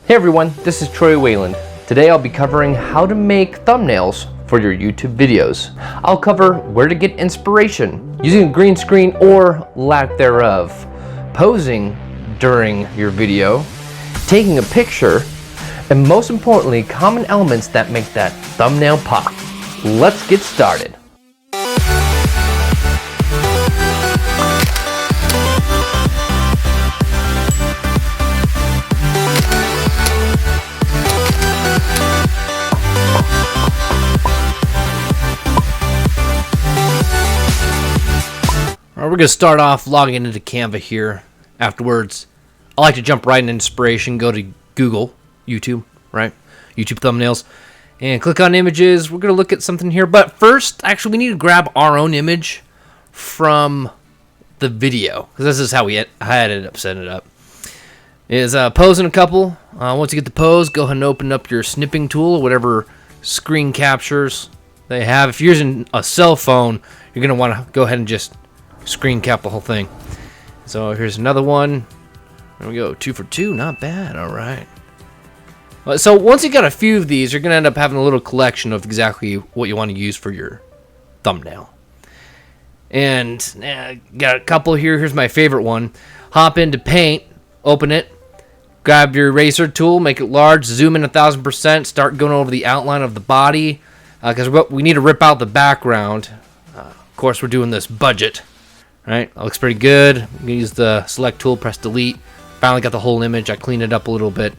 Hey everyone, this is Troy Wayland. Today I'll be covering how to make thumbnails for your YouTube videos. I'll cover where to get inspiration, using a green screen or lack thereof, posing during your video, taking a picture, and most importantly, common elements that make that thumbnail pop. Let's get started. We're going to start off logging into Canva here. Afterwards, I like to jump right into inspiration, go to Google, YouTube, right? YouTube thumbnails, and click on images. We're going to look at something here. But first, actually, we need to grab our own image from the video, because this is how I ended up setting it up. Is posing a couple. Once you get the pose, go ahead and open up your snipping tool or whatever screen captures they have. If you're using a cell phone, you're going to want to go ahead and just screen cap the whole thing. So here's another one. There we go, 2 for 2, not bad. All right. So once you got a few of these, you're gonna end up having a little collection of exactly what you want to use for your thumbnail. And got a couple here. Here's my favorite one. Hop into Paint, open it, grab your eraser tool, make it large, zoom in 1000%, start going over the outline of the body, because we need to rip out the background. Of course, we're doing this budget. Right, that looks pretty good. I'm gonna use the select tool, press delete. Finally got the whole image. I cleaned it up a little bit.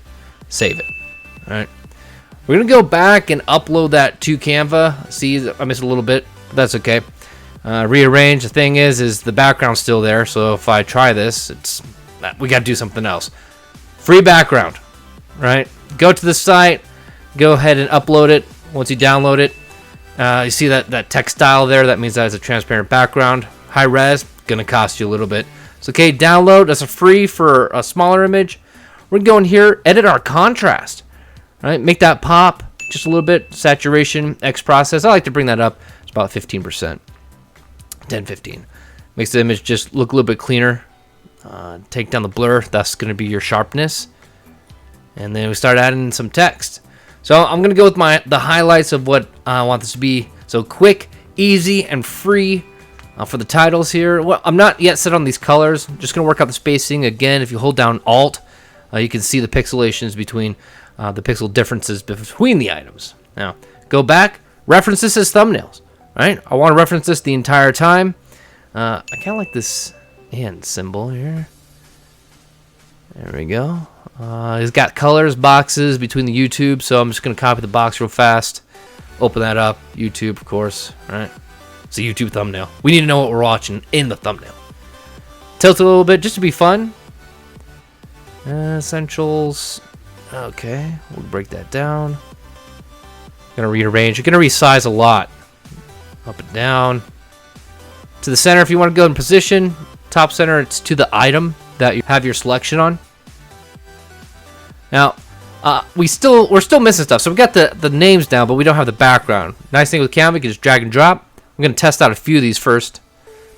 Save it. All right, we're gonna go back and upload that to Canva. See, I missed a little bit, but that's okay. Rearrange. The thing is the background's still there. So if I try this, we gotta do something else. Free background. Right. Go to the site. Go ahead and upload it. Once you download it, you see that text style there. That means that it's a transparent background. High res, gonna cost you a little bit. So okay, download. That's a free for a smaller image. We're gonna go in here, edit our contrast. Right, make that pop just a little bit. Saturation, X process. I like to bring that up. It's about 15%, 10-15. Makes the image just look a little bit cleaner. Take down the blur. That's gonna be your sharpness. And then we start adding some text. So I'm gonna go with the highlights of what I want this to be. So quick, easy, and free. For the titles here, well, I'm not yet set on these colors. I'm just going to work out the spacing. Again, if you hold down Alt, you can see the pixelations between the pixel differences between the items. Now, go back, reference this as thumbnails. Right? I want to reference this the entire time. I kind of like this and symbol here. There we go. It's got colors, boxes between the YouTube, so I'm just going to copy the box real fast. Open that up. YouTube, of course. Right? It's a YouTube thumbnail. We need to know what we're watching in the thumbnail. Tilt it a little bit just to be fun. Essentials. Okay, we'll break that down. Gonna rearrange. You're gonna resize a lot. Up and down. To the center if you want to go in position. Top center, it's to the item that you have your selection on. Now, we're still missing stuff. So we got the names down, but we don't have the background. Nice thing with Canva, you can just drag and drop. I'm going to test out a few of these first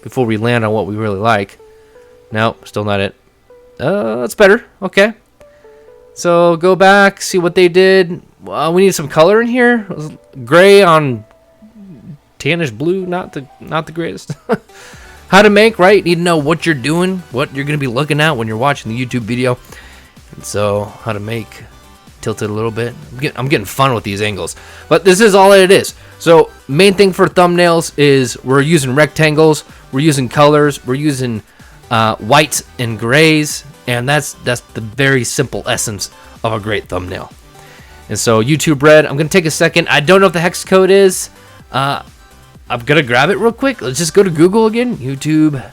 before we land on what we really like. No, still not it. That's better. Okay. So go back, see what they did. We need some color in here. Gray on tannish blue, not the greatest. How to make, right? Need to know what you're doing, what you're going to be looking at when you're watching the YouTube video. And so how to make, tilt it a little bit. I'm getting fun with these angles. But this is all it is. So main thing for thumbnails is we're using rectangles, we're using colors, we're using whites and grays, and that's the very simple essence of a great thumbnail. And so YouTube Red, I'm gonna take a second. I don't know what the hex code is. I'm gonna grab it real quick. Let's just go to Google again. YouTube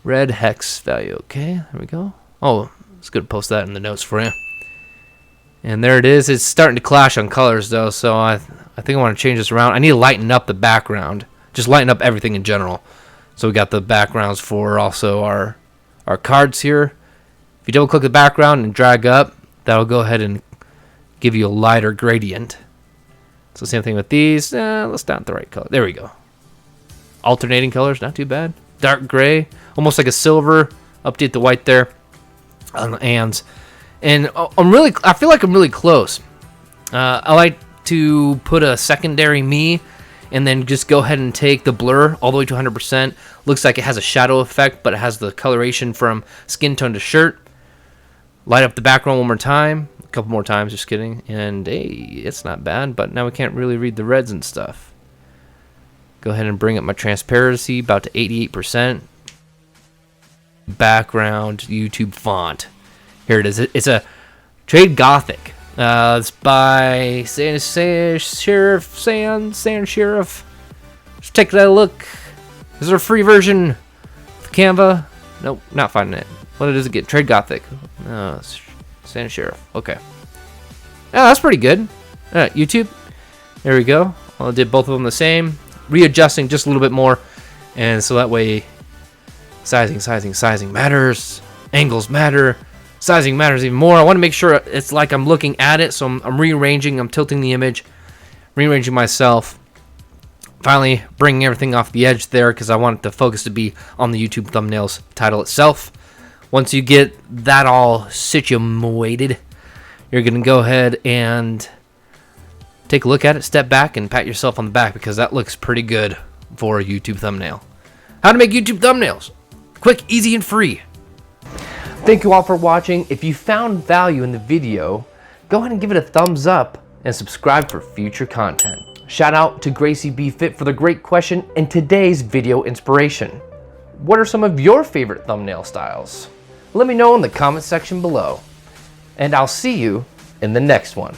Red hex value. Okay, there we go. Oh, it's good to post that in the notes for you. And there it is. It's starting to clash on colors though, so I think I want to change this around. I need to lighten up the background. Just lighten up everything in general. So we got the backgrounds for also our cards here. If you double click the background and drag up, that'll go ahead and give you a lighter gradient. So same thing with these. Let's down the right color. There we go. Alternating colors, not too bad. Dark gray, almost like a silver. Update the white there on the ands. And I feel like I'm really close. I like to put a secondary me and then just go ahead and take the blur all the way to 100%. Looks like it has a shadow effect, but it has the coloration from skin tone to shirt. Light up the background one more time. A couple more times, just kidding. And hey, it's not bad, but now we can't really read the reds and stuff. Go ahead and bring up my transparency about to 88%. Background YouTube font. Here it is. It's a Trade Gothic. It's by San Sheriff. Just take a look. Is there a free version of Canva? Nope, not finding it. What does it get? Trade Gothic. Oh, San Sheriff. Okay. Yeah, that's pretty good. YouTube. There we go. I did both of them the same. Readjusting just a little bit more. And so that way, sizing matters. Angles matter. Sizing matters even more. I want to make sure it's like I'm looking at it. So I'm rearranging. I'm tilting the image. Rearranging myself. Finally bringing everything off the edge there because I want the focus to be on the YouTube thumbnails title itself. Once you get that all situated, you're going to go ahead and take a look at it, step back, and pat yourself on the back because that looks pretty good for a YouTube thumbnail. How to make YouTube thumbnails. Quick, easy, and free. Thank you all for watching. If you found value in the video, go ahead and give it a thumbs up and subscribe for future content. Shout out to Gracie B Fit for the great question and today's video inspiration. What are some of your favorite thumbnail styles? Let me know in the comment section below. And I'll see you in the next one.